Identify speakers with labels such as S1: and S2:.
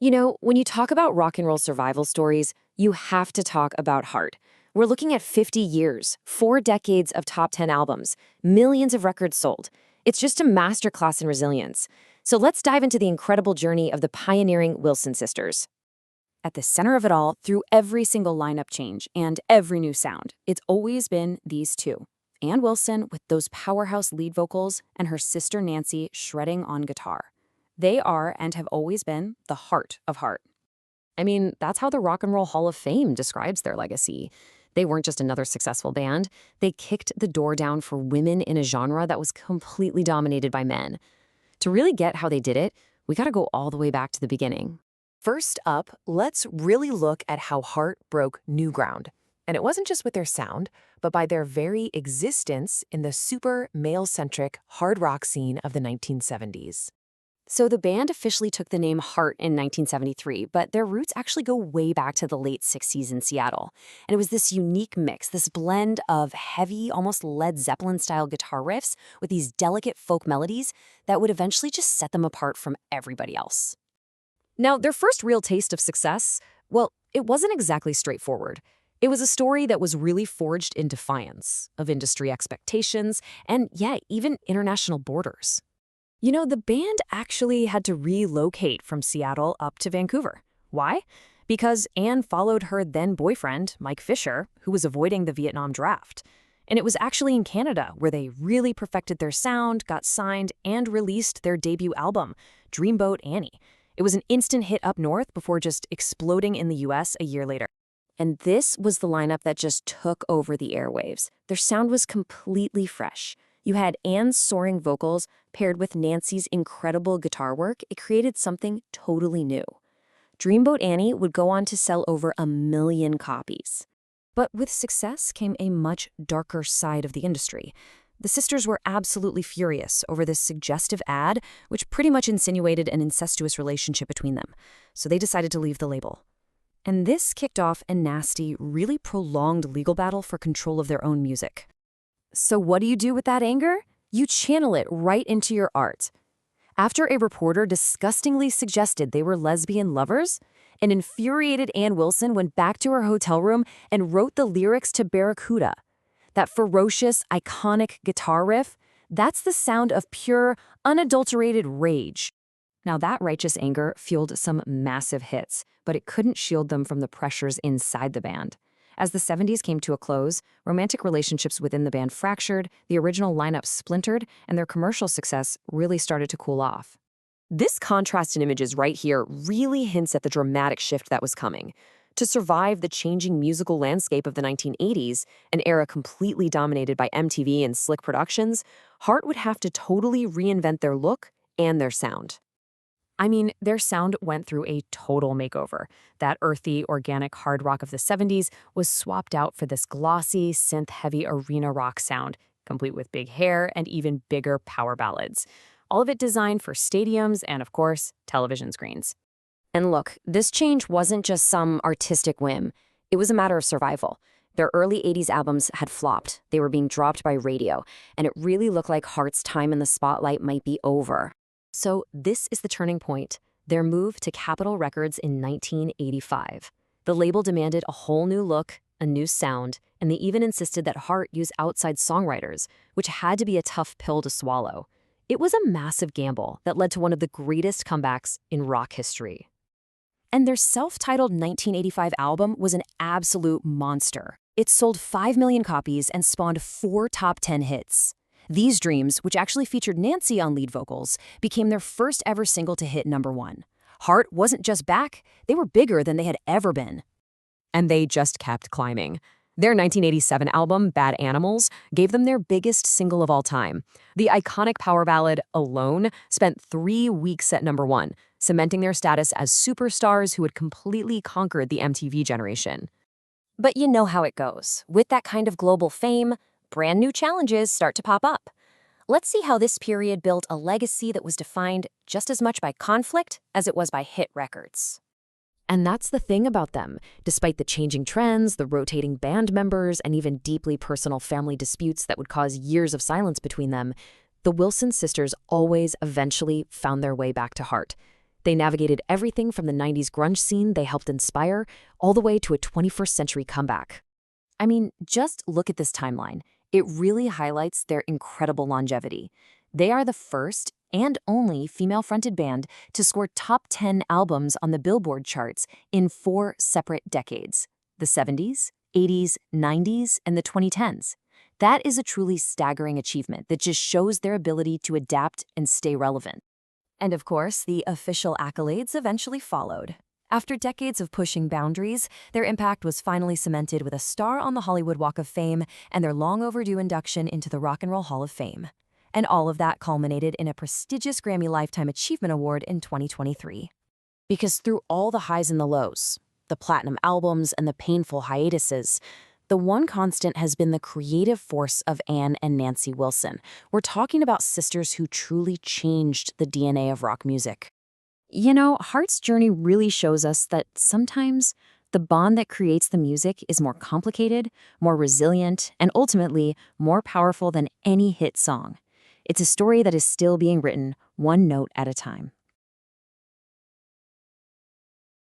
S1: You know, when you talk about rock and roll survival stories, you have to talk about Heart. We're looking at 50 years, 4 decades of top 10 albums, millions of records sold. It's just a masterclass in resilience. So let's dive into the incredible journey of the pioneering Wilson sisters.
S2: At the center of it all, through every single lineup change and every new sound, it's always been these two. Ann Wilson with those powerhouse lead vocals and her sister Nancy shredding on guitar. They are and have always been the heart of Heart.
S1: I mean, that's how the Rock and Roll Hall of Fame describes their legacy. They weren't just another successful band. They kicked the door down for women in a genre that was completely dominated by men. To really get how they did it, we gotta go all the way back to the beginning.
S3: First up, let's really look at how Heart broke new ground. And it wasn't just with their sound, but by their very existence in the super male-centric hard rock scene of the 1970s.
S2: So the band officially took the name Heart in 1973, but their roots actually go way back to the late 60s in Seattle. And it was this unique mix, this blend of heavy, almost Led Zeppelin-style guitar riffs with these delicate folk melodies that would eventually just set them apart from everybody else.
S1: Now, their first real taste of success, well, it wasn't exactly straightforward. It was a story that was really forged in defiance of industry expectations and, yeah, even international borders.
S2: You know, the band actually had to relocate from Seattle up to Vancouver. Why? Because Ann followed her then-boyfriend, Mike Fisher, who was avoiding the Vietnam draft. And it was actually in Canada where they really perfected their sound, got signed, and released their debut album, Dreamboat Annie. It was an instant hit up north before just exploding in the US a year later.
S1: And this was the lineup that just took over the airwaves. Their sound was completely fresh. You had Ann's soaring vocals paired with Nancy's incredible guitar work. It created something totally new. Dreamboat Annie would go on to sell over 1 million copies.
S2: But with success came a much darker side of the industry. The sisters were absolutely furious over this suggestive ad, which pretty much insinuated an incestuous relationship between them. So they decided to leave the label. And this kicked off a nasty, really prolonged legal battle for control of their own music.
S1: So what do you do with that anger? You channel it right into your art. After a reporter disgustingly suggested they were lesbian lovers, an infuriated Ann Wilson went back to her hotel room and wrote the lyrics to Barracuda. That ferocious, iconic guitar riff, that's the sound of pure, unadulterated rage. Now that righteous anger fueled some massive hits, but it couldn't shield them from the pressures inside the band. As the 70s came to a close, romantic relationships within the band fractured, the original lineup splintered, and their commercial success really started to cool off. This contrast in images right here really hints at the dramatic shift that was coming. To survive the changing musical landscape of the 1980s, an era completely dominated by MTV and slick productions, Heart would have to totally reinvent their look and their sound. I mean, their sound went through a total makeover. That earthy, organic hard rock of the 70s was swapped out for this glossy, synth-heavy arena rock sound, complete with big hair and even bigger power ballads. All of it designed for stadiums and, of course, television screens. And look, this change wasn't just some artistic whim. It was a matter of survival. Their early 80s albums had flopped. They were being dropped by radio, and it really looked like Heart's time in the spotlight might be over. So this is the turning point, their move to Capitol Records in 1985. The label demanded a whole new look, a new sound, and they even insisted that Heart use outside songwriters, which had to be a tough pill to swallow. It was a massive gamble that led to one of the greatest comebacks in rock history. And their self-titled 1985 album was an absolute monster. It sold 5 million copies and spawned 4 top 10 hits. These Dreams, which actually featured Nancy on lead vocals, became their first ever single to hit #1. Heart wasn't just back, they were bigger than they had ever been. And they just kept climbing. Their 1987 album, Bad Animals, gave them their biggest single of all time. The iconic power ballad, Alone, spent 3 weeks at #1, cementing their status as superstars who had completely conquered the MTV generation. But you know how it goes. With that kind of global fame, brand new challenges start to pop up. Let's see how this period built a legacy that was defined just as much by conflict as it was by hit records. And that's the thing about them. Despite the changing trends, the rotating band members, and even deeply personal family disputes that would cause years of silence between them, the Wilson sisters always eventually found their way back to Heart.
S2: They navigated everything from the 90s grunge scene they helped inspire all the way to a 21st century comeback.
S1: I mean, just look at this timeline. It really highlights their incredible longevity. They are the first and only female-fronted band to score top 10 albums on the Billboard charts in 4 separate decades: the 70s, 80s, 90s, and the 2010s. That is a truly staggering achievement that just shows their ability to adapt and stay relevant. And of course, the official accolades eventually followed. After decades of pushing boundaries, their impact was finally cemented with a star on the Hollywood Walk of Fame and their long-overdue induction into the Rock and Roll Hall of Fame. And all of that culminated in a prestigious Grammy Lifetime Achievement Award in 2023. Because through all the highs and the lows, the platinum albums and the painful hiatuses, the one constant has been the creative force of Ann and Nancy Wilson. We're talking about sisters who truly changed the DNA of rock music. You know, Heart's journey really shows us that sometimes the bond that creates the music is more complicated, more resilient, and ultimately more powerful than any hit song. It's a story that is still being written, one note at a time.